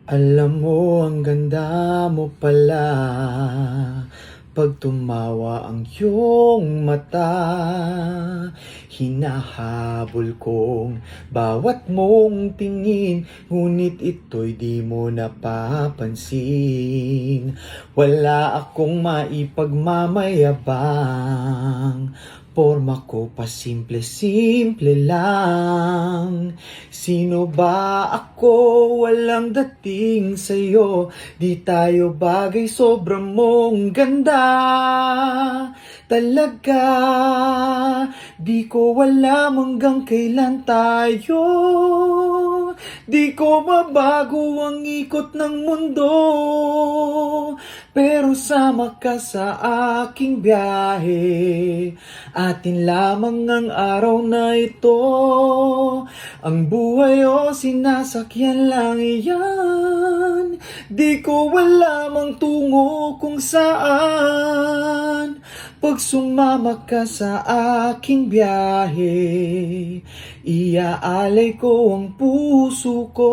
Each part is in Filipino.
Alam mo, ang ganda mo pala pag tumawa ang iyong mata. Hinahabol kong bawat mong tingin, ngunit ito'y di mo napapansin. Wala akong maipagmamayabang, porma ko pa simple-simple lang. Sino ba ako? Walang dating sa'yo. Di tayo bagay, sobrang mong ganda. Talaga, di ko alam hanggang kailan tayo. Di ko mabago ang ikot ng mundo, pero sama ka sa aking biyahe. Atin lamang ang araw na ito. Ang buhay o sinasakyan lang iyan. Di ko alam ang tungo kung saan. Pag sumama ka sa aking biyahe, iaalay ko ang puso ko.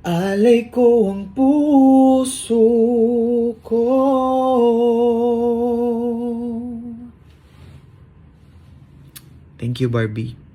Alay ko ang puso ko. Thank you, Barbie.